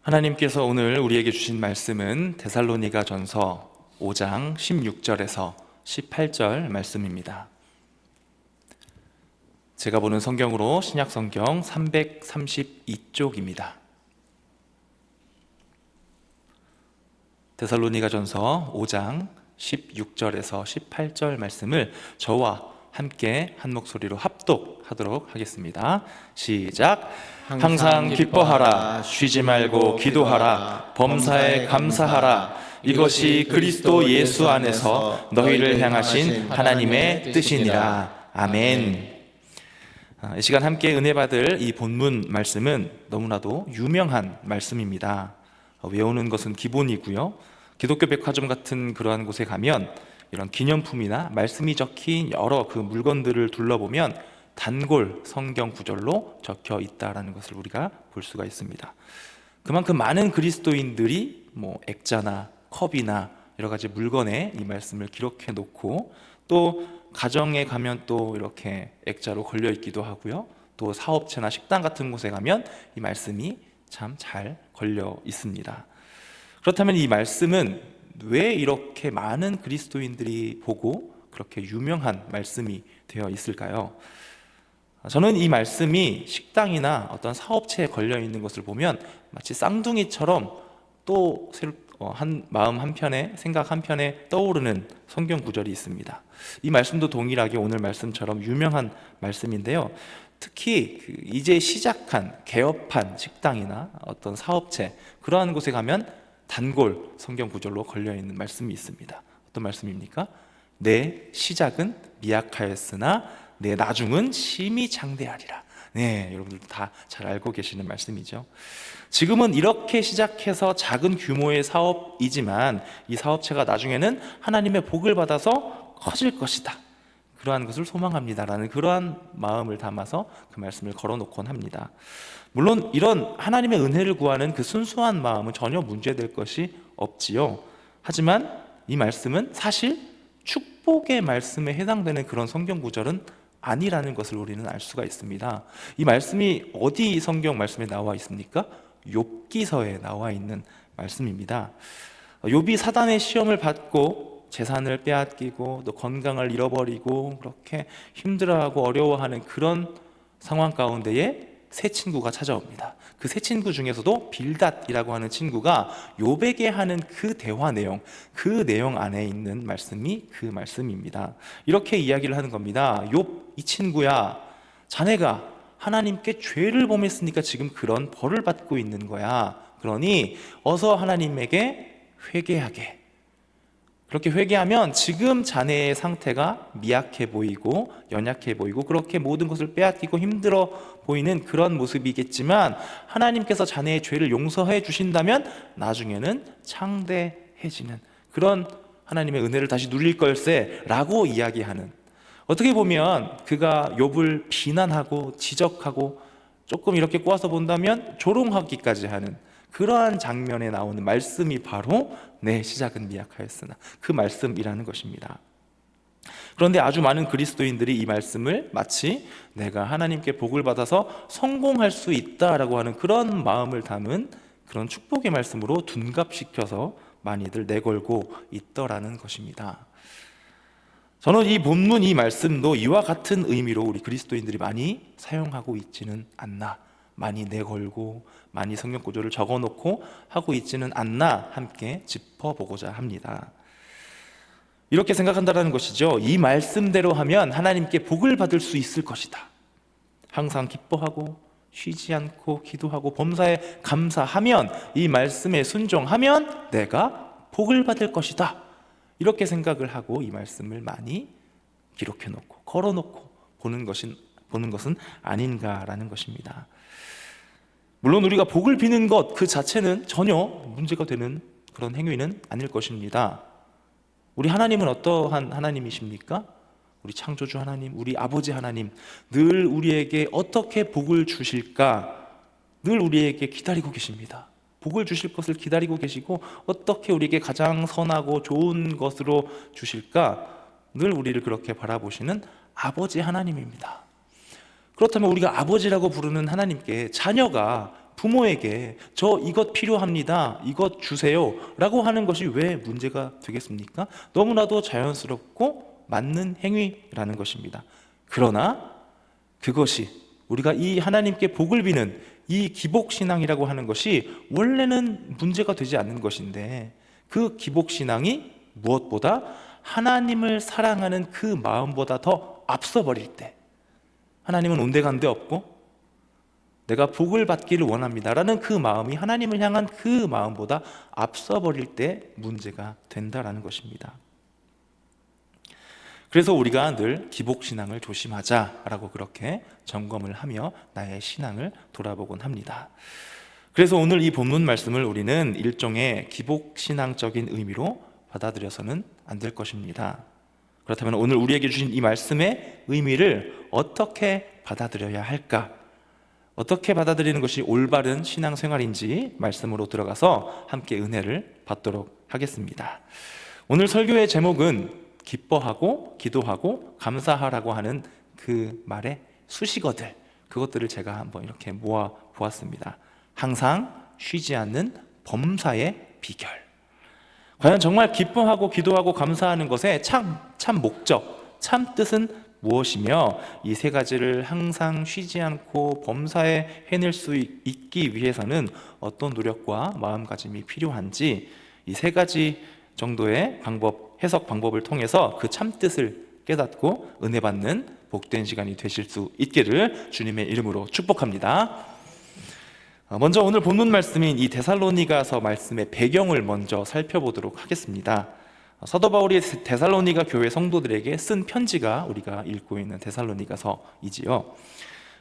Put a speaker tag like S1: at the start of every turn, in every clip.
S1: 하나님께서 오늘 우리에게 주신 말씀은 데살로니가전서 5장 16절에서 18절 말씀입니다. 제가 보는 성경으로 신약성경 332쪽입니다. 데살로니가전서 5장 16절에서 18절 말씀을 저와 함께 한 목소리로 합독하도록 하겠습니다. 시작. 항상 기뻐하라, 쉬지 말고 기도하라, 범사에 감사하라. 이것이 그리스도 예수 안에서 너희를 향하신 하나님의 뜻이니라. 아멘. 이 시간 함께 은혜 받을 이 본문 말씀은 너무나도 유명한 말씀입니다. 외우는 것은 기본이고요. 기독교 백화점 같은 그러한 곳에 가면 이런 기념품이나 말씀이 적힌 여러 그 물건들을 둘러보면 단골 성경 구절로 적혀 있다라는 것을 우리가 볼 수가 있습니다. 그만큼 많은 그리스도인들이 액자나 컵이나 여러 가지 물건에 이 말씀을 기록해 놓고, 또 가정에 가면 또 이렇게 액자로 걸려 있기도 하고요. 또 사업체나 식당 같은 곳에 가면 이 말씀이 참 잘 걸려 있습니다. 그렇다면 이 말씀은 왜 이렇게 많은 그리스도인들이 보고 그렇게 유명한 말씀이 되어 있을까요? 저는 이 말씀이 식당이나 어떤 사업체에 걸려 있는 것을 보면 마치 쌍둥이처럼 또 마음 한편에, 생각 한편에 떠오르는 성경 구절이 있습니다. 이 말씀도 동일하게 오늘 말씀처럼 유명한 말씀인데요. 특히 이제 시작한 개업한 식당이나 어떤 사업체, 그러한 곳에 가면 단골 성경 구절로 걸려있는 말씀이 있습니다. 어떤 말씀입니까? 내 시작은 미약하였으나 내 나중은 심히 장대하리라. 네, 여러분들 다 잘 알고 계시는 말씀이죠. 지금은 이렇게 시작해서 작은 규모의 사업이지만 이 사업체가 나중에는 하나님의 복을 받아서 커질 것이다, 그러한 것을 소망합니다라는 그러한 마음을 담아서 그 말씀을 걸어놓곤 합니다. 물론 이런 하나님의 은혜를 구하는 그 순수한 마음은 전혀 문제될 것이 없지요. 하지만 이 말씀은 사실 축복의 말씀에 해당되는 그런 성경 구절은 아니라는 것을 우리는 알 수가 있습니다. 이 말씀이 어디 성경 말씀에 나와 있습니까? 욥기서에 나와 있는 말씀입니다. 욥이 사단의 시험을 받고 재산을 빼앗기고 또 건강을 잃어버리고 그렇게 힘들어하고 어려워하는 그런 상황 가운데에 새 친구가 찾아옵니다. 그 새 친구 중에서도 빌닷이라고 하는 친구가 욥에게 하는 그 대화 내용, 그 내용 안에 있는 말씀이 그 말씀입니다. 이렇게 이야기를 하는 겁니다. 욥, 이 친구야, 자네가 하나님께 죄를 범했으니까 지금 그런 벌을 받고 있는 거야. 그러니 어서 하나님에게 회개하게. 그렇게 회개하면 지금 자네의 상태가 미약해 보이고 연약해 보이고 그렇게 모든 것을 빼앗기고 힘들어 보이는 그런 모습이겠지만, 하나님께서 자네의 죄를 용서해 주신다면 나중에는 창대해지는 그런 하나님의 은혜를 다시 누릴 걸세 라고 이야기하는, 어떻게 보면 그가 욥을 비난하고 지적하고 조금 이렇게 꼬아서 본다면 조롱하기까지 하는 그러한 장면에 나오는 말씀이 바로 내 시작은 미약하였으나 그 말씀이라는 것입니다. 그런데 아주 많은 그리스도인들이 이 말씀을 마치 내가 하나님께 복을 받아서 성공할 수 있다라고 하는 그런 마음을 담은 그런 축복의 말씀으로 둔갑시켜서 많이들 내걸고 있더라는 것입니다. 저는 이 본문, 이 말씀도 이와 같은 의미로 우리 그리스도인들이 많이 사용하고 있지는 않나, 많이 내걸고 많이 성경 구절을 적어놓고 하고 있지는 않나 함께 짚어보고자 합니다. 이렇게 생각한다는 것이죠. 이 말씀대로 하면 하나님께 복을 받을 수 있을 것이다. 항상 기뻐하고 쉬지 않고 기도하고 범사에 감사하면, 이 말씀에 순종하면 내가 복을 받을 것이다, 이렇게 생각을 하고 이 말씀을 많이 기록해놓고 걸어놓고 보는 것은 아닌가라는 것입니다. 물론 우리가 복을 비는 것 그 자체는 전혀 문제가 되는 그런 행위는 아닐 것입니다. 우리 하나님은 어떠한 하나님이십니까? 우리 창조주 하나님, 우리 아버지 하나님, 늘 우리에게 어떻게 복을 주실까 늘 우리에게 기다리고 계십니다. 복을 주실 것을 기다리고 계시고, 어떻게 우리에게 가장 선하고 좋은 것으로 주실까 늘 우리를 그렇게 바라보시는 아버지 하나님입니다. 그렇다면 우리가 아버지라고 부르는 하나님께 자녀가 부모에게 저 이것 필요합니다, 이것 주세요 라고 하는 것이 왜 문제가 되겠습니까? 너무나도 자연스럽고 맞는 행위라는 것입니다. 그러나 그것이 우리가 이 하나님께 복을 비는 이 기복신앙이라고 하는 것이 원래는 문제가 되지 않는 것인데, 그 기복신앙이 무엇보다 하나님을 사랑하는 그 마음보다 더 앞서버릴 때, 하나님은 온데간데 없고 내가 복을 받기를 원합니다 라는 그 마음이 하나님을 향한 그 마음보다 앞서버릴 때 문제가 된다라는 것입니다. 그래서 우리가 늘 기복신앙을 조심하자라고 그렇게 점검을 하며 나의 신앙을 돌아보곤 합니다. 그래서 오늘 이 본문 말씀을 우리는 일종의 기복신앙적인 의미로 받아들여서는 안 될 것입니다. 그렇다면 오늘 우리에게 주신 이 말씀의 의미를 어떻게 받아들여야 할까? 어떻게 받아들이는 것이 올바른 신앙생활인지 말씀으로 들어가서 함께 은혜를 받도록 하겠습니다. 오늘 설교의 제목은 기뻐하고 기도하고 감사하라고 하는 그 말의 수식어들, 그것들을 제가 한번 이렇게 모아 보았습니다. 항상 쉬지 않는 범사의 비결. 과연 정말 기뻐하고 기도하고 감사하는 것의 참 목적, 참 뜻은 무엇이며, 이 세 가지를 항상 쉬지 않고 범사에 해낼 수 있기 위해서는 어떤 노력과 마음가짐이 필요한지, 이 세 가지 정도의 해석 방법을 통해서 그 참뜻을 깨닫고 은혜 받는 복된 시간이 되실 수 있기를 주님의 이름으로 축복합니다. 먼저 오늘 본문 말씀인 이 데살로니가서 말씀의 배경을 먼저 살펴보도록 하겠습니다. 사도 바울이 데살로니가 교회 성도들에게 쓴 편지가 우리가 읽고 있는 데살로니가서이지요.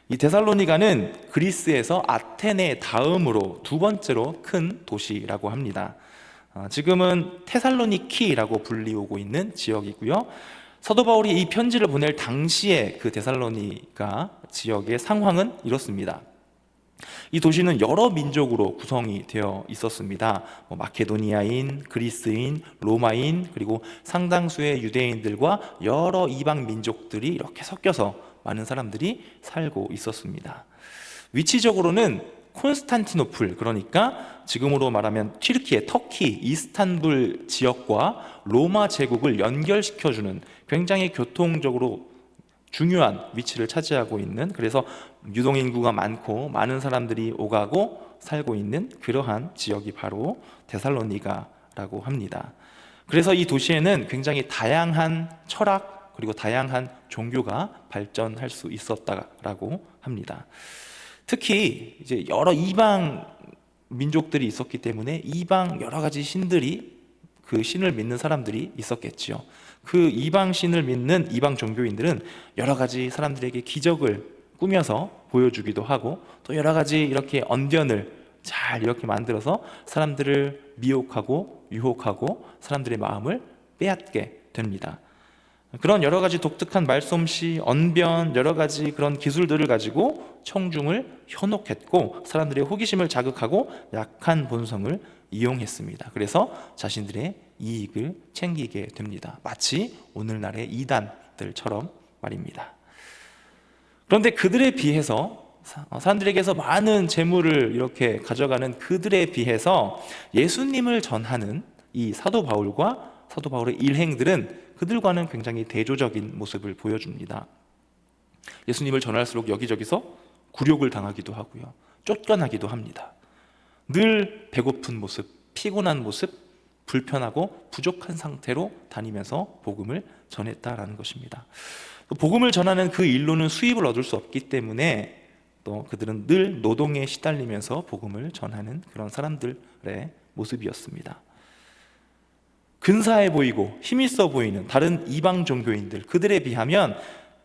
S1: 이 데살로니가는 그리스에서 아테네 다음으로 두 번째로 큰 도시라고 합니다. 지금은 테살로니키라고 불리우고 있는 지역이고요. 사도 바울이 이 편지를 보낼 당시에 그 데살로니가 지역의 상황은 이렇습니다. 이 도시는 여러 민족으로 구성이 되어 있었습니다. 마케도니아인, 그리스인, 로마인, 그리고 상당수의 유대인들과 여러 이방 민족들이 이렇게 섞여서 많은 사람들이 살고 있었습니다. 위치적으로는 콘스탄티노플, 그러니까 지금으로 말하면 튀르키예, 터키, 이스탄불 지역과 로마 제국을 연결시켜주는 굉장히 교통적으로 중요한 위치를 차지하고 있는, 그래서 유동인구가 많고 많은 사람들이 오가고 살고 있는 그러한 지역이 바로 데살로니가라고 합니다. 그래서 이 도시에는 굉장히 다양한 철학 그리고 다양한 종교가 발전할 수 있었다라고 합니다. 특히 이제 여러 이방 민족들이 있었기 때문에 이방 여러 가지 신들이, 그 신을 믿는 사람들이 있었겠죠. 그 이방 신을 믿는 이방 종교인들은 여러 가지 사람들에게 기적을 꾸며서 보여주기도 하고, 또 여러 가지 이렇게 언변을 잘 이렇게 만들어서 사람들을 미혹하고 유혹하고 사람들의 마음을 빼앗게 됩니다. 그런 여러 가지 독특한 말솜씨, 언변, 여러 가지 그런 기술들을 가지고 청중을 현혹했고 사람들의 호기심을 자극하고 약한 본성을 이용했습니다. 그래서 자신들의 이익을 챙기게 됩니다. 마치 오늘날의 이단들처럼 말입니다. 그런데 그들에 비해서, 사람들에게서 많은 재물을 이렇게 가져가는 그들에 비해서 예수님을 전하는 이 사도 바울과 사도 바울의 일행들은 그들과는 굉장히 대조적인 모습을 보여줍니다. 예수님을 전할수록 여기저기서 굴욕을 당하기도 하고요, 쫓겨나기도 합니다. 늘 배고픈 모습, 피곤한 모습, 불편하고 부족한 상태로 다니면서 복음을 전했다라는 것입니다. 복음을 전하는 그 일로는 수입을 얻을 수 없기 때문에 또 그들은 늘 노동에 시달리면서 복음을 전하는 그런 사람들의 모습이었습니다. 근사해 보이고 힘있어 보이는 다른 이방 종교인들, 그들에 비하면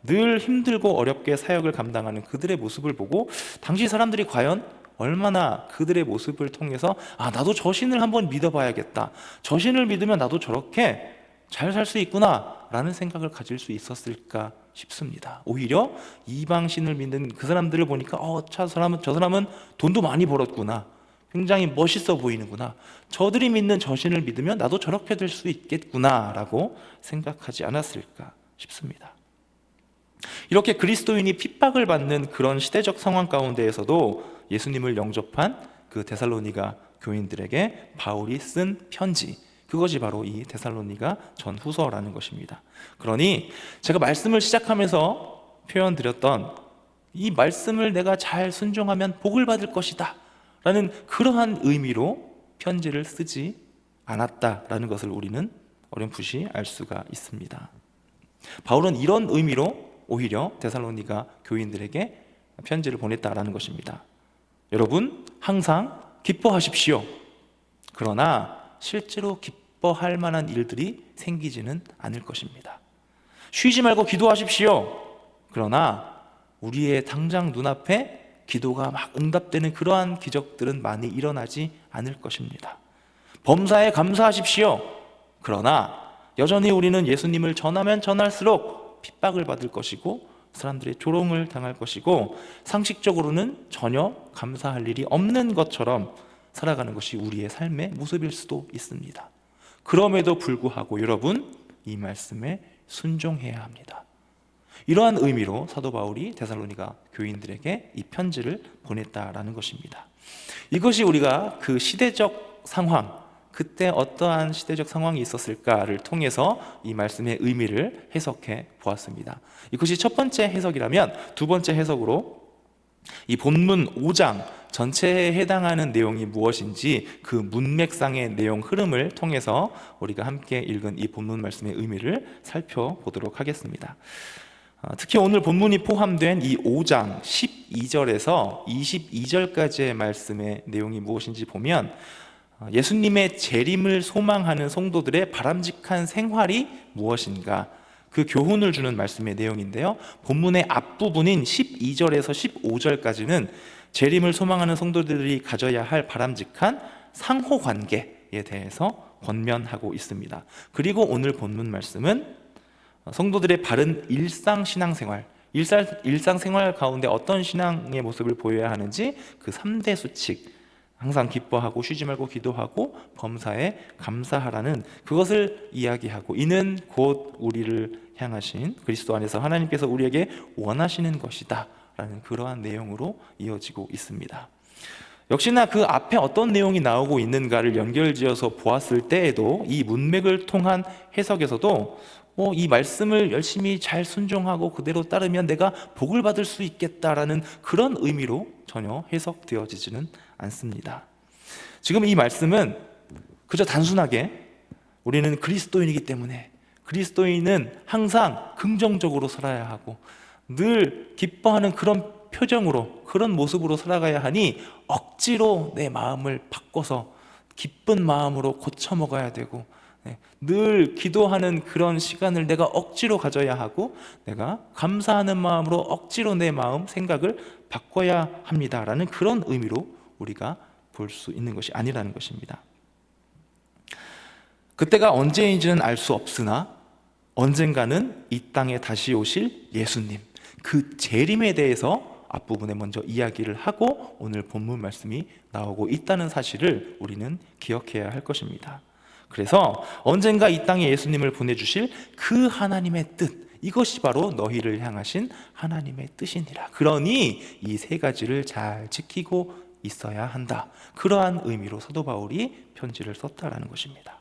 S1: 늘 힘들고 어렵게 사역을 감당하는 그들의 모습을 보고 당시 사람들이 과연 얼마나 그들의 모습을 통해서 나도 저 신을 한번 믿어봐야겠다, 저 신을 믿으면 나도 저렇게 잘 살 수 있구나 라는 생각을 가질 수 있었을까 싶습니다. 오히려 이방 신을 믿는 그 사람들을 보니까 저 사람은 돈도 많이 벌었구나, 굉장히 멋있어 보이는구나, 저들이 믿는 저 신을 믿으면 나도 저렇게 될 수 있겠구나 라고 생각하지 않았을까 싶습니다. 이렇게 그리스도인이 핍박을 받는 그런 시대적 상황 가운데에서도 예수님을 영접한 그 데살로니가 교인들에게 바울이 쓴 편지, 그것이 바로 이 데살로니가 전후서라는 것입니다. 그러니 제가 말씀을 시작하면서 표현드렸던 이 말씀을 내가 잘 순종하면 복을 받을 것이다 라는 그러한 의미로 편지를 쓰지 않았다라는 것을 우리는 어렴풋이 알 수가 있습니다. 바울은 이런 의미로 오히려 데살로니가 교인들에게 편지를 보냈다라는 것입니다. 여러분, 항상 기뻐하십시오. 그러나 실제로 기뻐할 만한 일들이 생기지는 않을 것입니다. 쉬지 말고 기도하십시오. 그러나 우리의 당장 눈앞에 기도가 막 응답되는 그러한 기적들은 많이 일어나지 않을 것입니다. 범사에 감사하십시오. 그러나 여전히 우리는 예수님을 전하면 전할수록 핍박을 받을 것이고 사람들의 조롱을 당할 것이고 상식적으로는 전혀 감사할 일이 없는 것처럼 살아가는 것이 우리의 삶의 모습일 수도 있습니다. 그럼에도 불구하고 여러분, 이 말씀에 순종해야 합니다. 이러한 의미로 사도 바울이 데살로니가 교인들에게 이 편지를 보냈다라는 것입니다. 이것이 우리가 그 시대적 상황, 그때 어떠한 시대적 상황이 있었을까를 통해서 이 말씀의 의미를 해석해 보았습니다. 이것이 첫 번째 해석이라면, 두 번째 해석으로 이 본문 5장 전체에 해당하는 내용이 무엇인지 그 문맥상의 내용 흐름을 통해서 우리가 함께 읽은 이 본문 말씀의 의미를 살펴보도록 하겠습니다. 특히 오늘 본문이 포함된 이 5장 12절에서 22절까지의 말씀의 내용이 무엇인지 보면, 예수님의 재림을 소망하는 성도들의 바람직한 생활이 무엇인가, 그 교훈을 주는 말씀의 내용인데요. 본문의 앞부분인 12절에서 15절까지는 재림을 소망하는 성도들이 가져야 할 바람직한 상호관계에 대해서 권면하고 있습니다. 그리고 오늘 본문 말씀은 성도들의 바른 일상신앙생활, 일상생활 가운데 어떤 신앙의 모습을 보여야 하는지 그 3대 수칙, 항상 기뻐하고 쉬지 말고 기도하고 범사에 감사하라는 그것을 이야기하고, 이는 곧 우리를 향하신 그리스도 안에서 하나님께서 우리에게 원하시는 것이다 라는 그러한 내용으로 이어지고 있습니다. 역시나 그 앞에 어떤 내용이 나오고 있는가를 연결지어서 보았을 때에도 이 문맥을 통한 해석에서도 이 말씀을 열심히 잘 순종하고 그대로 따르면 내가 복을 받을 수 있겠다라는 그런 의미로 전혀 해석되어지지는 않습니다. 지금 이 말씀은 그저 단순하게 우리는 그리스도인이기 때문에 그리스도인은 항상 긍정적으로 살아야 하고 늘 기뻐하는 그런 표정으로, 그런 모습으로 살아가야 하니 억지로 내 마음을 바꿔서 기쁜 마음으로 고쳐 먹어야 되고, 늘 기도하는 그런 시간을 내가 억지로 가져야 하고, 내가 감사하는 마음으로 억지로 내 마음, 생각을 바꿔야 합니다라는 그런 의미로 우리가 볼 수 있는 것이 아니라는 것입니다. 그때가 언제인지는 알 수 없으나 언젠가는 이 땅에 다시 오실 예수님, 그 재림에 대해서 앞부분에 먼저 이야기를 하고 오늘 본문 말씀이 나오고 있다는 사실을 우리는 기억해야 할 것입니다. 그래서 언젠가 이 땅에 예수님을 보내주실 그 하나님의 뜻, 이것이 바로 너희를 향하신 하나님의 뜻이니라. 그러니 이 세 가지를 잘 지키고 있어야 한다. 그러한 의미로 사도 바울이 편지를 썼다라는 것입니다.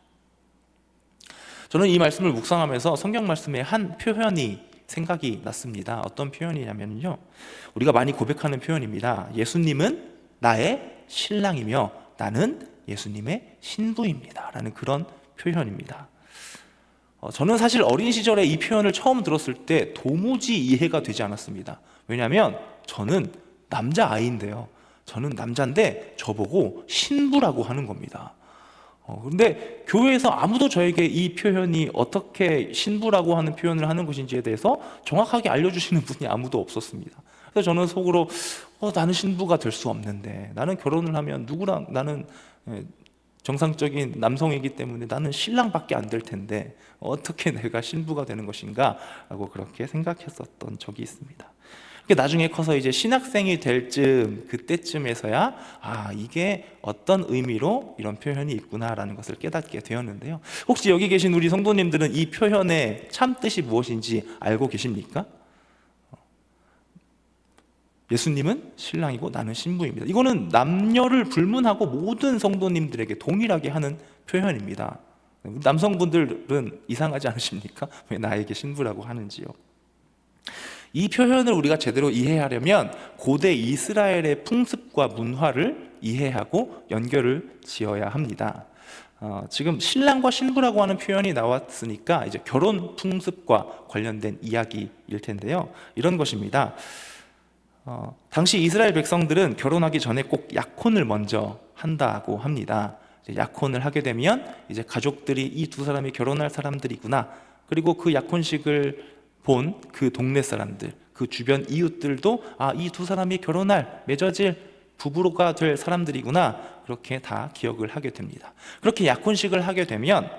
S1: 저는 이 말씀을 묵상하면서 성경 말씀의 한 표현이 생각이 났습니다. 어떤 표현이냐면요, 우리가 많이 고백하는 표현입니다. 예수님은 나의 신랑이며 나는 예수님의 신부입니다 라는 그런 표현입니다. 저는 사실 어린 시절에 이 표현을 처음 들었을 때 도무지 이해가 되지 않았습니다. 왜냐하면 저는 남자아이인데요, 저는 남자인데 저보고 신부라고 하는 겁니다. 그런데 교회에서 아무도 저에게 이 표현이 어떻게 신부라고 하는 표현을 하는 것인지에 대해서 정확하게 알려주시는 분이 아무도 없었습니다. 그래서 저는 속으로 나는 신부가 될 수 없는데, 나는 결혼을 하면 누구랑, 나는 정상적인 남성이기 때문에 나는 신랑밖에 안 될 텐데 어떻게 내가 신부가 되는 것인가 라고 그렇게 생각했었던 적이 있습니다. 나중에 커서 이제 신학생이 될 그때쯤에서야 이게 어떤 의미로 이런 표현이 있구나라는 것을 깨닫게 되었는데요. 혹시 여기 계신 우리 성도님들은 이 표현의 참 뜻이 무엇인지 알고 계십니까? 예수님은 신랑이고 나는 신부입니다. 이거는 남녀를 불문하고 모든 성도님들에게 동일하게 하는 표현입니다. 남성분들은 이상하지 않으십니까? 왜 나에게 신부라고 하는지요? 이 표현을 우리가 제대로 이해하려면 고대 이스라엘의 풍습과 문화를 이해하고 연결을 지어야 합니다. 지금 신랑과 신부라고 하는 표현이 나왔으니까 이제 결혼 풍습과 관련된 이야기일 텐데요. 이런 것입니다. 당시 이스라엘 백성들은 결혼하기 전에 꼭 약혼을 먼저 한다고 합니다. 약혼을 하게 되면 이제 가족들이 이 두 사람이 결혼할 사람들이구나, 그리고 그 약혼식을 본 그 동네 사람들, 그 주변 이웃들도 이 두 사람이 결혼할, 맺어질 부부가 될 사람들이구나, 그렇게 다 기억을 하게 됩니다. 그렇게 약혼식을 하게 되면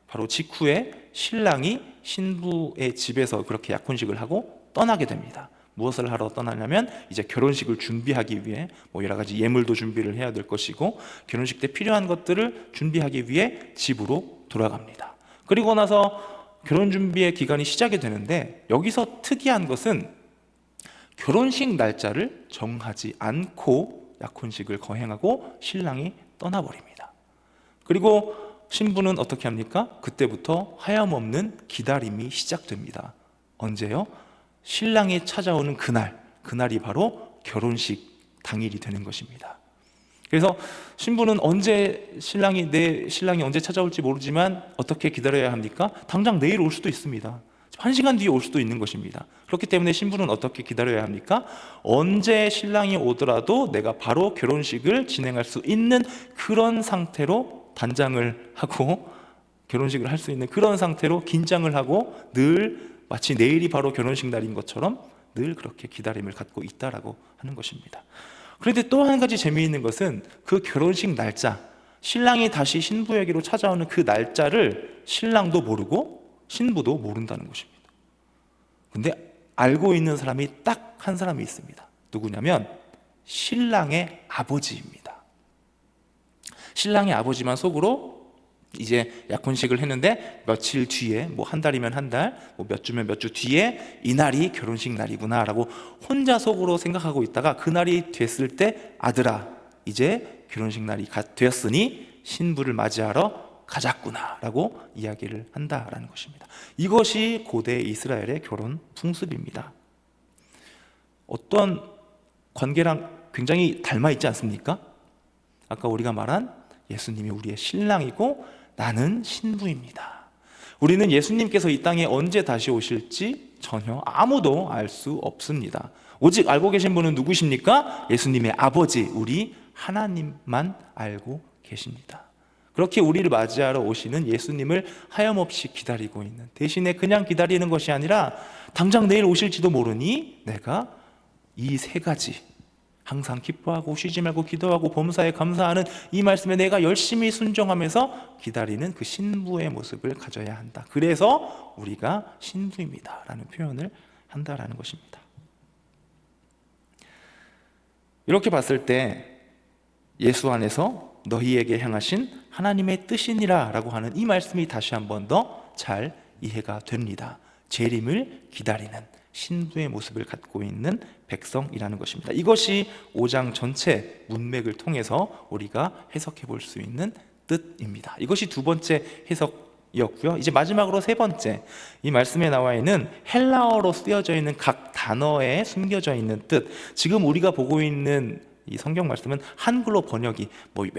S1: 바로 직후에 신랑이 신부의 집에서 그렇게 약혼식을 하고 떠나게 됩니다. 무엇을 하러 떠나냐면 이제 결혼식을 준비하기 위해 여러 가지 예물도 준비를 해야 될 것이고, 결혼식 때 필요한 것들을 준비하기 위해 집으로 돌아갑니다. 그리고 나서 결혼 준비의 기간이 시작이 되는데, 여기서 특이한 것은 결혼식 날짜를 정하지 않고 약혼식을 거행하고 신랑이 떠나버립니다. 그리고 신부는 어떻게 합니까? 그때부터 하염없는 기다림이 시작됩니다. 언제요? 신랑이 찾아오는 그날이 바로 결혼식 당일이 되는 것입니다. 그래서 신부는 내 신랑이 언제 찾아올지 모르지만 어떻게 기다려야 합니까? 당장 내일 올 수도 있습니다. 1시간 뒤에 올 수도 있는 것입니다. 그렇기 때문에 신부는 어떻게 기다려야 합니까? 언제 신랑이 오더라도 내가 바로 결혼식을 진행할 수 있는 그런 상태로 단장을 하고, 결혼식을 할 수 있는 그런 상태로 긴장을 하고, 늘 마치 내일이 바로 결혼식 날인 것처럼 늘 그렇게 기다림을 갖고 있다라고 하는 것입니다. 그런데 또 한 가지 재미있는 것은 그 결혼식 날짜, 신랑이 다시 신부에게로 찾아오는 그 날짜를 신랑도 모르고 신부도 모른다는 것입니다. 근데 알고 있는 사람이 딱 한 사람이 있습니다. 누구냐면 신랑의 아버지입니다. 신랑의 아버지만 속으로 이제 약혼식을 했는데 며칠 뒤에, 한 달이면 한 달, 몇 주면 몇 주 뒤에 이날이 결혼식 날이구나 라고 혼자 속으로 생각하고 있다가, 그날이 됐을 때 아들아, 이제 결혼식 날이 되었으니 신부를 맞이하러 가자꾸나 라고 이야기를 한다라는 것입니다. 이것이 고대 이스라엘의 결혼 풍습입니다. 어떤 관계랑 굉장히 닮아 있지 않습니까? 아까 우리가 말한 예수님이 우리의 신랑이고 나는 신부입니다. 우리는 예수님께서 이 땅에 언제 다시 오실지 전혀 아무도 알 수 없습니다. 오직 알고 계신 분은 누구십니까? 예수님의 아버지, 우리 하나님만 알고 계십니다. 그렇게 우리를 맞이하러 오시는 예수님을 하염없이 기다리고 있는, 대신에 그냥 기다리는 것이 아니라 당장 내일 오실지도 모르니 내가 이 세 가지, 항상 기뻐하고 쉬지 말고 기도하고 범사에 감사하는 이 말씀에 내가 열심히 순종하면서 기다리는 그 신부의 모습을 가져야 한다. 그래서 우리가 신부입니다 라는 표현을 한다라는 것입니다. 이렇게 봤을 때 예수 안에서 너희에게 향하신 하나님의 뜻이니라 라고 하는 이 말씀이 다시 한 번 더 잘 이해가 됩니다. 재림을 기다리는 신부의 모습을 갖고 있는 백성이라는 것입니다. 이것이 5장 전체 문맥을 통해서 우리가 해석해 볼 수 있는 뜻입니다. 이것이 두 번째 해석이었고요. 이제 마지막으로 세 번째, 이 말씀에 나와 있는 헬라어로 쓰여져 있는 각 단어에 숨겨져 있는 뜻. 지금 우리가 보고 있는 이 성경 말씀은 한글로 번역이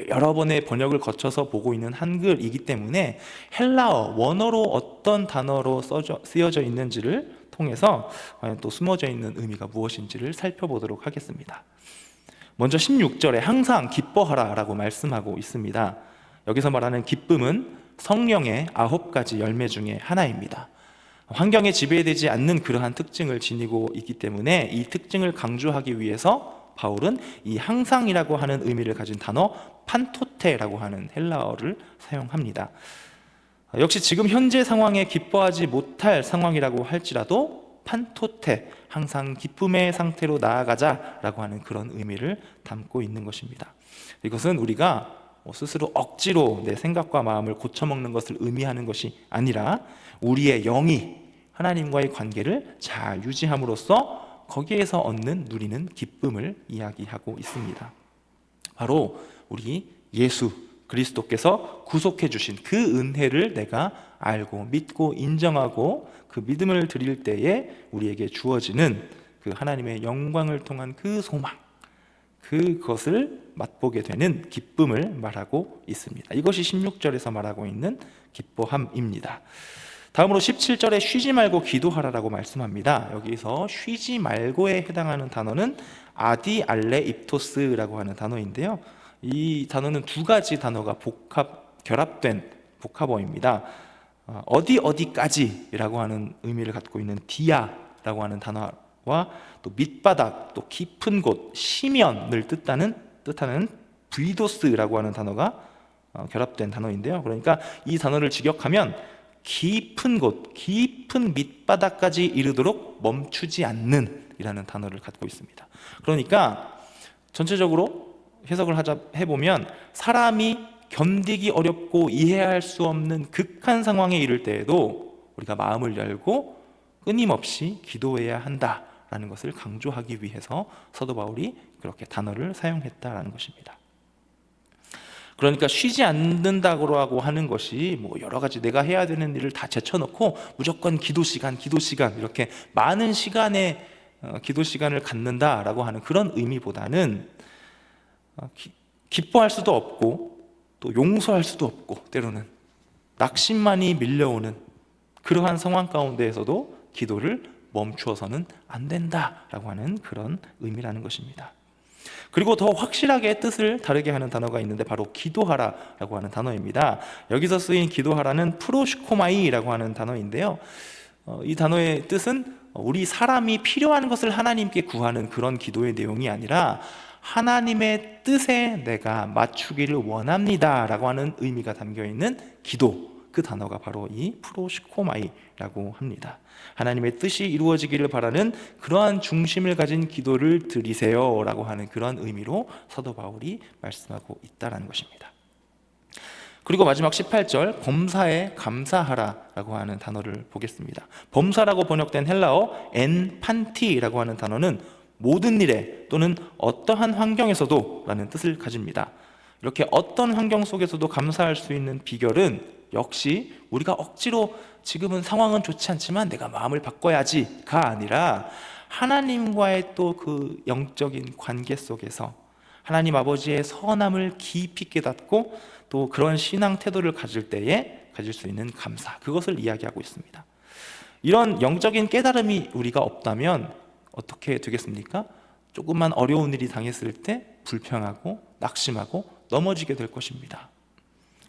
S1: 여러 번의 번역을 거쳐서 보고 있는 한글이기 때문에 헬라어 원어로 어떤 단어로 쓰여져 있는지를 통해서 과연 또 숨어져 있는 의미가 무엇인지를 살펴보도록 하겠습니다. 먼저 16절에 항상 기뻐하라 라고 말씀하고 있습니다. 여기서 말하는 기쁨은 성령의 9가지 열매 중에 하나입니다. 환경에 지배되지 않는 그러한 특징을 지니고 있기 때문에 이 특징을 강조하기 위해서 바울은 이 항상이라고 하는 의미를 가진 단어 판토테라고 하는 헬라어를 사용합니다. 역시 지금 현재 상황에 기뻐하지 못할 상황이라고 할지라도 판토테, 항상 기쁨의 상태로 나아가자라고 하는 그런 의미를 담고 있는 것입니다. 이것은 우리가 스스로 억지로 내 생각과 마음을 고쳐먹는 것을 의미하는 것이 아니라 우리의 영이 하나님과의 관계를 잘 유지함으로써 거기에서 얻는 누리는 기쁨을 이야기하고 있습니다. 바로 우리 예수 그리스도께서 구속해 주신 그 은혜를 내가 알고 믿고 인정하고 그 믿음을 드릴 때에 우리에게 주어지는 그 하나님의 영광을 통한 그 소망, 그것을 맛보게 되는 기쁨을 말하고 있습니다. 이것이 16절에서 말하고 있는 기뻐함입니다. 다음으로 17절에 쉬지 말고 기도하라라고 말씀합니다. 여기서 쉬지 말고에 해당하는 단어는 아디 알레 입토스라고 하는 단어인데요, 이 단어는 두 가지 단어가 결합된 복합어입니다. 어디까지라고 하는 의미를 갖고 있는 디아라고 하는 단어와 또 밑바닥, 또 깊은 곳, 심연을 뜻하는 브이도스라고 하는 단어가 결합된 단어인데요, 그러니까 이 단어를 직역하면 깊은 곳, 깊은 밑바닥까지 이르도록 멈추지 않는 이라는 단어를 갖고 있습니다. 그러니까 전체적으로 해석을 해보면 사람이 견디기 어렵고 이해할 수 없는 극한 상황에 이를 때에도 우리가 마음을 열고 끊임없이 기도해야 한다라는 것을 강조하기 위해서 사도 바울이 그렇게 단어를 사용했다라는 것입니다. 그러니까 쉬지 않는다고 하는 것이 뭐 여러 가지 내가 해야 되는 일을 다 제쳐놓고 무조건 기도 시간 이렇게 많은 시간에 기도 시간을 갖는다라고 하는 그런 의미보다는 기뻐할 수도 없고 또 용서할 수도 없고 때로는 낙심만이 밀려오는 그러한 상황 가운데에서도 기도를 멈추어서는 안 된다라고 하는 그런 의미라는 것입니다. 그리고 더 확실하게 뜻을 다르게 하는 단어가 있는데 바로 기도하라라고 하는 단어입니다. 여기서 쓰인 기도하라는 프로시코마이라고 하는 단어인데요, 이 단어의 뜻은 우리 사람이 필요한 것을 하나님께 구하는 그런 기도의 내용이 아니라 하나님의 뜻에 내가 맞추기를 원합니다 라고 하는 의미가 담겨있는 기도, 그 단어가 바로 이 프로시코마이라고 합니다. 하나님의 뜻이 이루어지기를 바라는 그러한 중심을 가진 기도를 드리세요 라고 하는 그런 의미로 사도 바울이 말씀하고 있다는 것입니다. 그리고 마지막 18절 범사에 감사하라 라고 하는 단어를 보겠습니다. 범사라고 번역된 헬라어 엔판티라고 하는 단어는 모든 일에 또는 어떠한 환경에서도 라는 뜻을 가집니다. 이렇게 어떤 환경 속에서도 감사할 수 있는 비결은 역시 우리가 억지로 지금은 상황은 좋지 않지만 내가 마음을 바꿔야지가 아니라 하나님과의 또 그 영적인 관계 속에서 하나님 아버지의 선함을 깊이 깨닫고 또 그런 신앙 태도를 가질 때에 가질 수 있는 감사, 그것을 이야기하고 있습니다. 이런 영적인 깨달음이 우리가 없다면 어떻게 되겠습니까? 조금만 어려운 일이 당했을 때 불평하고 낙심하고 넘어지게 될 것입니다.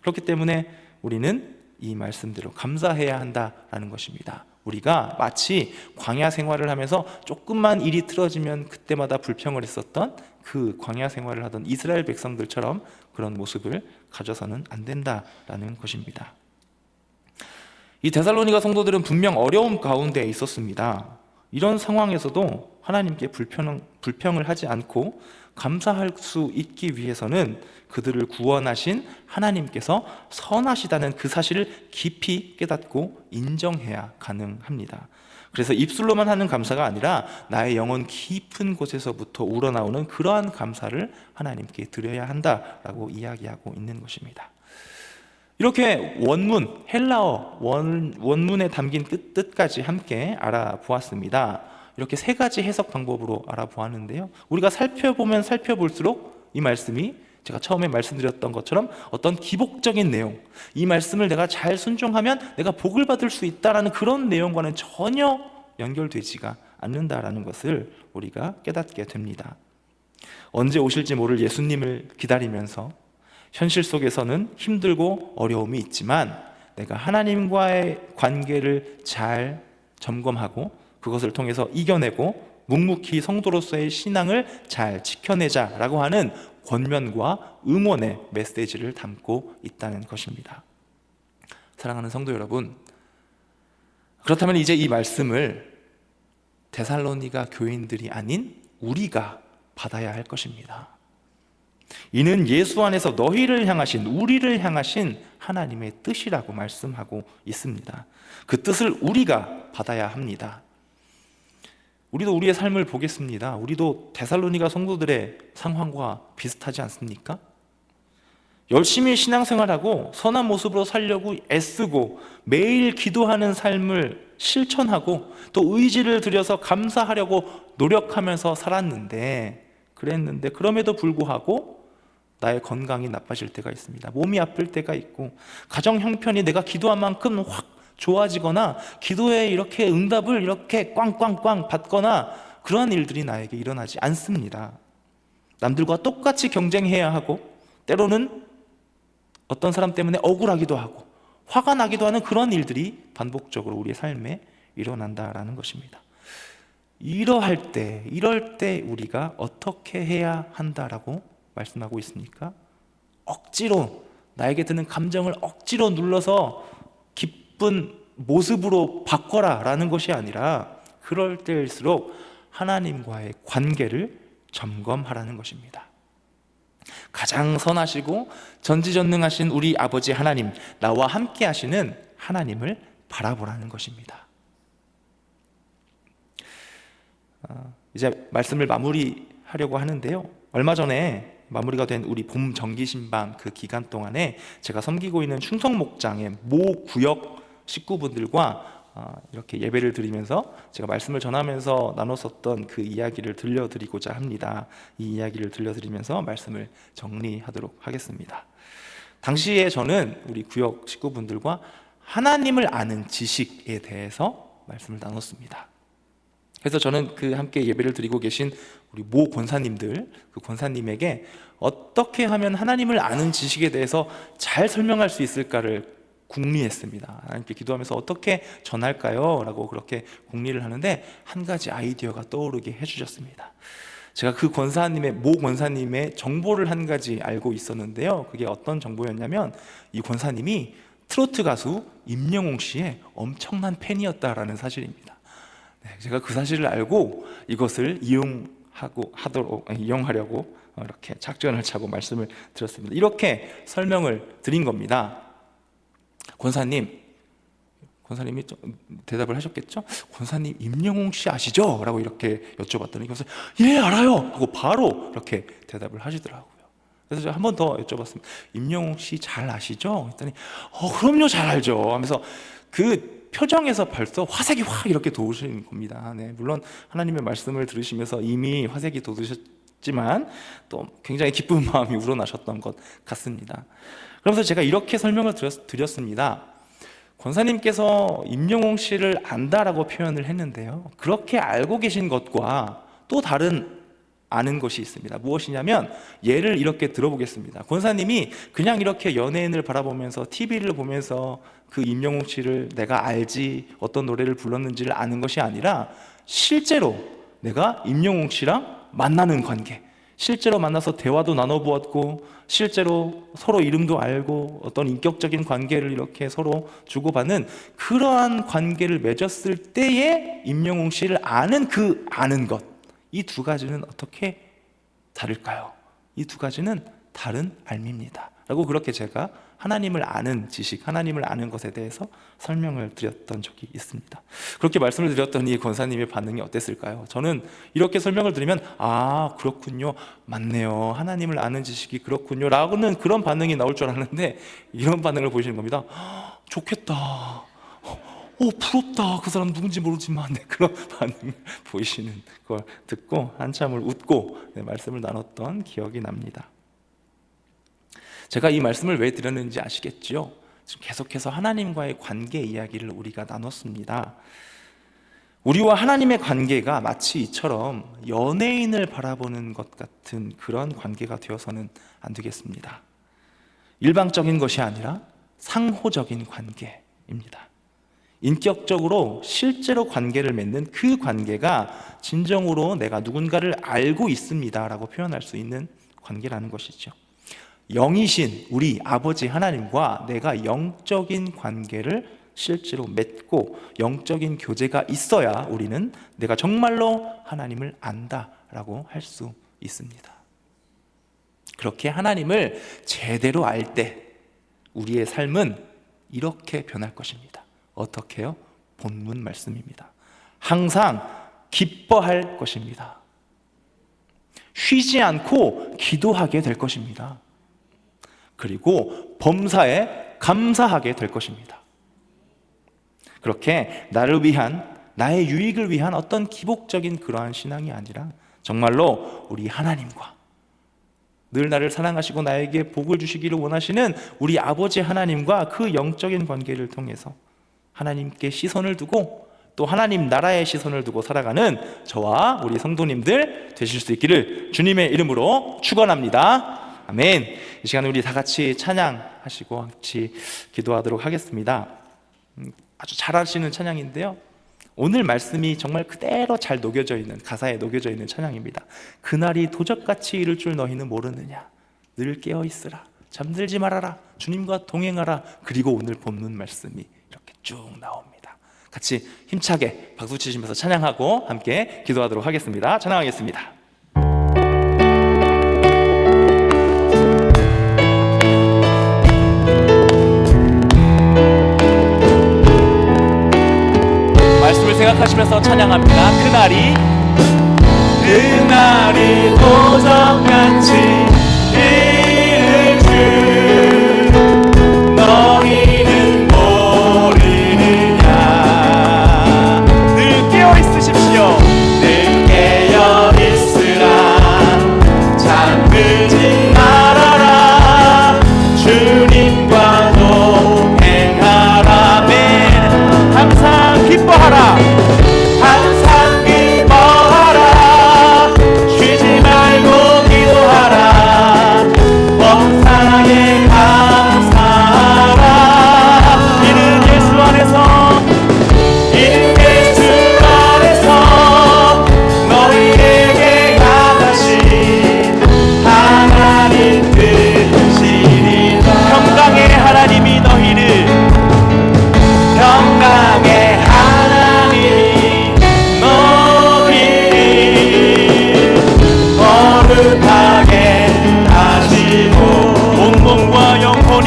S1: 그렇기 때문에 우리는 이 말씀대로 감사해야 한다라는 것입니다. 우리가 마치 광야 생활을 하면서 조금만 일이 틀어지면 그때마다 불평을 했었던 그 광야 생활을 하던 이스라엘 백성들처럼 그런 모습을 가져서는 안 된다라는 것입니다. 이 데살로니가 성도들은 분명 어려움 가운데 있었습니다. 이런 상황에서도 하나님께 불평을 하지 않고 감사할 수 있기 위해서는 그들을 구원하신 하나님께서 선하시다는 그 사실을 깊이 깨닫고 인정해야 가능합니다. 그래서 입술로만 하는 감사가 아니라 나의 영혼 깊은 곳에서부터 우러나오는 그러한 감사를 하나님께 드려야 한다라고 이야기하고 있는 것입니다. 이렇게 원문, 헬라어 원문에 담긴 뜻까지 함께 알아보았습니다. 이렇게 세 가지 해석 방법으로 알아보았는데요, 우리가 살펴보면 살펴볼수록 이 말씀이 제가 처음에 말씀드렸던 것처럼 어떤 기복적인 내용, 이 말씀을 내가 잘 순종하면 내가 복을 받을 수 있다는 그런 내용과는 전혀 연결되지가 않는다라는 것을 우리가 깨닫게 됩니다. 언제 오실지 모를 예수님을 기다리면서 현실 속에서는 힘들고 어려움이 있지만 내가 하나님과의 관계를 잘 점검하고 그것을 통해서 이겨내고 묵묵히 성도로서의 신앙을 잘 지켜내자라고 하는 권면과 응원의 메시지를 담고 있다는 것입니다. 사랑하는 성도 여러분, 그렇다면 이제 이 말씀을 데살로니가 교인들이 아닌 우리가 받아야 할 것입니다. 이는 예수 안에서 너희를 향하신, 우리를 향하신 하나님의 뜻이라고 말씀하고 있습니다. 그 뜻을 우리가 받아야 합니다. 우리도 우리의 삶을 보겠습니다. 우리도 데살로니가 성도들의 상황과 비슷하지 않습니까? 열심히 신앙생활하고 선한 모습으로 살려고 애쓰고 매일 기도하는 삶을 실천하고 또 의지를 들여서 감사하려고 노력하면서 살았는데 그럼에도 불구하고 나의 건강이 나빠질 때가 있습니다. 몸이 아플 때가 있고 가정 형편이 내가 기도한 만큼 확 좋아지거나 기도에 이렇게 응답을 이렇게 꽝꽝꽝 받거나 그러한 일들이 나에게 일어나지 않습니다. 남들과 똑같이 경쟁해야 하고 때로는 어떤 사람 때문에 억울하기도 하고 화가 나기도 하는 그런 일들이 반복적으로 우리의 삶에 일어난다라는 것입니다. 이럴 때 우리가 어떻게 해야 한다라고 말씀하고 있습니까? 억지로 나에게 드는 감정을 억지로 눌러서 기쁜 모습으로 바꿔라 라는 것이 아니라 그럴 때일수록 하나님과의 관계를 점검하라는 것입니다. 가장 선하시고 전지전능하신 우리 아버지 하나님, 나와 함께 하시는 하나님을 바라보라는 것입니다. 이제 말씀을 마무리하려고 하는데요, 얼마 전에 마무리가 된 우리 봄 정기신방 그 기간 동안에 제가 섬기고 있는 충성목장의 모 구역 식구분들과 이렇게 예배를 드리면서 제가 말씀을 전하면서 나눴었던 그 이야기를 들려드리고자 합니다. 이 이야기를 들려드리면서 말씀을 정리하도록 하겠습니다. 당시에 저는 우리 구역 식구분들과 하나님을 아는 지식에 대해서 말씀을 나눴습니다. 그래서 저는 그 함께 예배를 드리고 계신 우리 모 권사님들, 그 권사님에게 어떻게 하면 하나님을 아는 지식에 대해서 잘 설명할 수 있을까를 궁리했습니다. 하나님께 기도하면서 어떻게 전할까요? 라고 그렇게 궁리를 하는데 한 가지 아이디어가 떠오르게 해주셨습니다. 제가 그 모 권사님의 정보를 한 가지 알고 있었는데요, 그게 어떤 정보였냐면 이 권사님이 트로트 가수 임영웅 씨의 엄청난 팬이었다라는 사실입니다. 제가 그 사실을 알고 이것을 이용하려고 이렇게 작전을 짜고 말씀을 드렸습니다. 이렇게 설명을 드린 겁니다. 권사님이 대답을 하셨겠죠? 권사님 임영웅 씨 아시죠? 라고 이렇게 여쭤봤더니 그래서 예 알아요 하고 바로 이렇게 대답을 하시더라고요. 그래서 제가 한 번 더 여쭤봤습니다. 임영웅 씨 잘 아시죠? 했더니 그럼요 잘 알죠 하면서 그 표정에서 벌써 화색이 확 이렇게 돋으시는 겁니다. 네, 물론 하나님의 말씀을 들으시면서 이미 화색이 돋으셨지만 또 굉장히 기쁜 마음이 우러나셨던 것 같습니다. 그러면서 제가 이렇게 설명을 드렸습니다. 권사님께서 임영웅 씨를 안다라고 표현을 했는데요, 그렇게 알고 계신 것과 또 다른 아는 것이 있습니다. 무엇이냐면 예를 이렇게 들어보겠습니다. 권사님이 그냥 이렇게 연예인을 바라보면서 TV를 보면서 그 임영웅 씨를 내가 알지 어떤 노래를 불렀는지를 아는 것이 아니라 실제로 내가 임영웅 씨랑 만나는 관계, 실제로 만나서 대화도 나눠보았고 실제로 서로 이름도 알고 어떤 인격적인 관계를 이렇게 서로 주고받는 그러한 관계를 맺었을 때에 임영웅 씨를 아는 그 아는 것, 이 두 가지는 어떻게 다를까요? 이 두 가지는 다른 알미입니다 라고 그렇게 제가 하나님을 아는 지식, 하나님을 아는 것에 대해서 설명을 드렸던 적이 있습니다. 그렇게 말씀을 드렸더니 권사님의 반응이 어땠을까요? 저는 이렇게 설명을 드리면 그렇군요, 맞네요, 하나님을 아는 지식이 그렇군요 라고는 그런 반응이 나올 줄 알았는데 이런 반응을 보이시는 겁니다. 좋겠다, 부럽다, 그 사람 누군지 모르지만 그런 반응을 보이시는 걸 듣고 한참을 웃고 말씀을 나눴던 기억이 납니다. 제가 이 말씀을 왜 드렸는지 아시겠죠? 지금 계속해서 하나님과의 관계 이야기를 우리가 나눴습니다. 우리와 하나님의 관계가 마치 이처럼 연예인을 바라보는 것 같은 그런 관계가 되어서는 안 되겠습니다. 일방적인 것이 아니라 상호적인 관계입니다. 인격적으로 실제로 관계를 맺는 그 관계가 진정으로 내가 누군가를 알고 있습니다 라고 표현할 수 있는 관계라는 것이죠. 영이신 우리 아버지 하나님과 내가 영적인 관계를 실제로 맺고 영적인 교제가 있어야 우리는 내가 정말로 하나님을 안다라고 할 수 있습니다. 그렇게 하나님을 제대로 알 때 우리의 삶은 이렇게 변할 것입니다. 어떻게요? 본문 말씀입니다. 항상 기뻐할 것입니다. 쉬지 않고 기도하게 될 것입니다. 그리고 범사에 감사하게 될 것입니다. 그렇게 나를 위한, 나의 유익을 위한 어떤 기복적인 그러한 신앙이 아니라 정말로 우리 하나님과, 늘 나를 사랑하시고 나에게 복을 주시기를 원하시는 우리 아버지 하나님과 그 영적인 관계를 통해서 하나님께 시선을 두고 또 하나님 나라의 시선을 두고 살아가는 저와 우리 성도님들 되실 수 있기를 주님의 이름으로 축원합니다. 아멘. 이 시간에 우리 다 같이 찬양하시고 같이 기도하도록 하겠습니다. 아주 잘 하시는 찬양인데요, 오늘 말씀이 정말 그대로 잘 녹여져 있는, 가사에 녹여져 있는 찬양입니다. 그날이 도적같이 이를 줄 너희는 모르느냐. 늘 깨어있으라. 잠들지 말아라. 주님과 동행하라. 그리고 오늘 본문 말씀이 이렇게 쭉 나옵니다. 같이 힘차게 박수 치시면서 찬양하고 함께 기도하도록 하겠습니다. 찬양하겠습니다. 말씀을 생각하시면서 찬양합니다. 그날이 도적같이 이를 줄 너희는 모르느냐. 늘 깨어있으십시오. 늘 깨어있으라. 잠들지 말아라. 주님과 동행하라. 항상 기뻐하라. 항상 기뻐하라. 쉬지 말고 기도하라. 범사에 감사하라. 이는 예수 안에서, 이는 예수 안에서 너희에게 향하신 하나님 뜻이리라. 평강의 하나님이 너희를, 평강의 하나님이 너희를 거룩하게 하시고 온 몸과 영혼이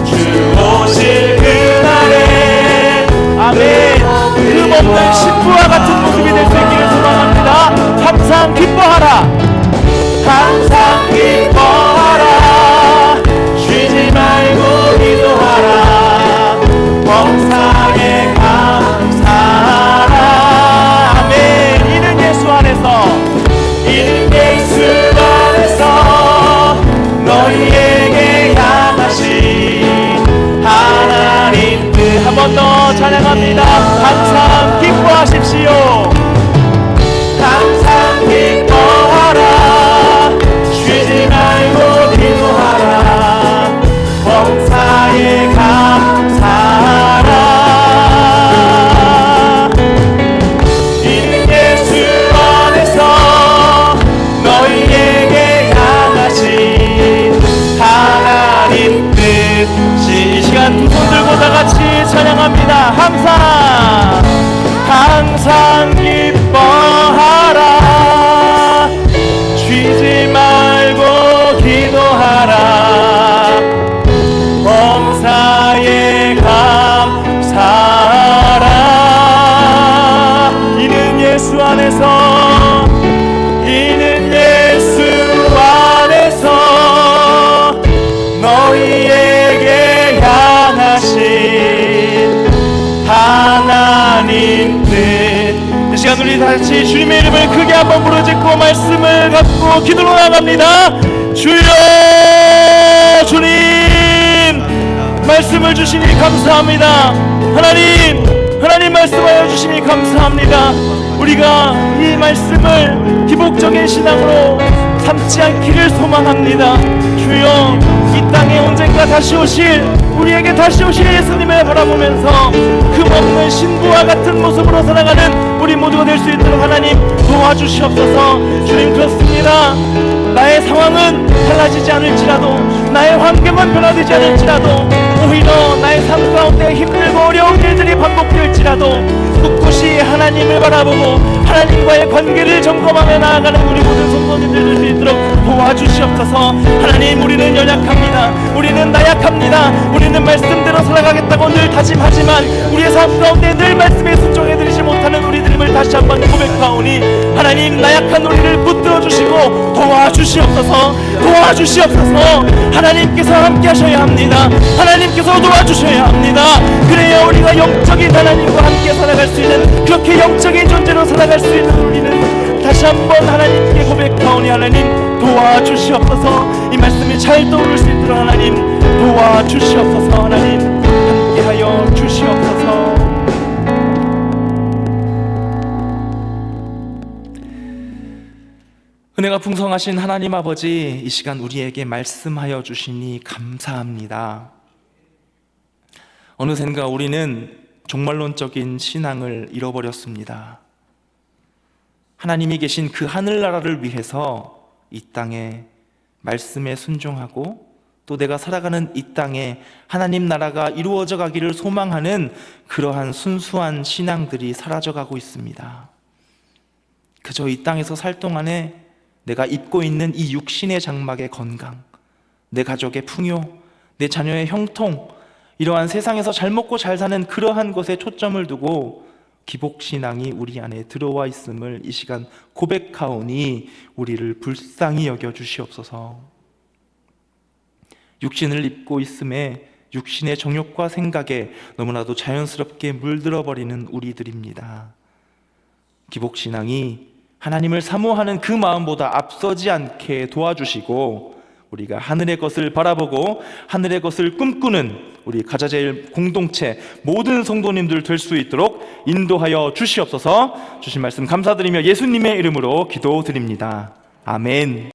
S1: 주 오실 그날에 아멘. 흠없는 신부와 같은 모습이 될 수 있기를 소망합니다. 항상 기뻐하라. 항상 기뻐하라. 쉬지 말고 기도하라. 범사에 감사하라. 아멘. 이는 예수 안에서, 이는 예수 안에서 너희에게 향하신 하나님 뜻. 한 번 더 찬양합니다. 항상 기뻐하십시오. 항상 기뻐하라. 쉬지 말고 기도하라. 범사에 감사하라. 이는 예수 안에서 너희에게 향하신 하나님 뜻이. 이 시간 두 손 들고 다 같이 찬양합니다. 항상 기뻐하라. 쉬지 말고 기도하라. 범사에 감사하라. 이는 예수 안에서, 이는 예수 안에서 너희에게 향하신 하나님 뜻. 이 시간 우리 다시 주님의 이름을 크게 한번 부르짖고 말씀을 갖고 기도로 나갑니다. 주여, 주님 말씀을 주시니 감사합니다. 하나님 말씀하여 주시니 감사합니다. 우리가 이 말씀을 기복적인 신앙으로 삼지 않기를 소망합니다. 주여, 이 땅에 언젠가 다시 오실, 우리에게 다시 오실 예수님을 바라보면서 흠없는 신부와 같은 모습으로 살아가는 우리 모두가 될 수 있도록 하나님 도와주시옵소서. 주님, 그렇습니다. 나의 상황은 달라지지 않을지라도, 나의 환경은 변화되지 않을지라도, 오히려 나의 삶 가운데 힘들고 어려운 일들이 반복될지라도 꿋꿋이 하나님을 바라보고 하나님과의 관계를 점검하며 나아가는 우리 모든 성도님들 될 수 있도록 도와주시옵소서. 하나님, 우리는 연약합니다. 우리는 나약합니다. 우리는 주시는 말씀대로 살아가겠다고 늘 다짐하지만 우리의 삶 가운데 늘 말씀에 순종해드리지 못하는 우리들임을 다시 한번 고백하오니 하나님 나약한 우리를 붙들어 주시고 도와주시옵소서. 하나님께서 함께 하셔야 합니다. 하나님께서 도와주셔야 합니다. 그래야 우리가 영적인 하나님과 함께 살아갈 수 있는, 그렇게 영적인 존재로 살아갈 수 있는 우리는 다시 한번 하나님께 고백하오니 하나님 도와주시옵소서. 이 말씀이 잘 떠오를 수 있도록 하나님 도와주시옵소서. 하나님 함께하여 주시옵소서. 은혜가 풍성하신 하나님 아버지, 이 시간 우리에게 말씀하여 주시니 감사합니다. 어느샌가 우리는 종말론적인 신앙을 잃어버렸습니다. 하나님이 계신 그 하늘나라를 위해서 이 땅에 말씀에 순종하고 또 내가 살아가는 이 땅에 하나님 나라가 이루어져 가기를 소망하는 그러한 순수한 신앙들이 사라져가고 있습니다. 그저 이 땅에서 살 동안에 내가 입고 있는 이 육신의 장막의 건강, 내 가족의 풍요, 내 자녀의 형통, 이러한 세상에서 잘 먹고 잘 사는 그러한 것에 초점을 두고 기복신앙이 우리 안에 들어와 있음을 이 시간 고백하오니 우리를 불쌍히 여겨 주시옵소서. 육신을 입고 있음에 육신의 정욕과 생각에 너무나도 자연스럽게 물들어버리는 우리들입니다. 기복신앙이 하나님을 사모하는 그 마음보다 앞서지 않게 도와주시고 우리가 하늘의 것을 바라보고 하늘의 것을 꿈꾸는 우리 가자제일 공동체 모든 성도님들 될 수 있도록 인도하여 주시옵소서. 주신 말씀 감사드리며 예수님의 이름으로 기도드립니다. 아멘.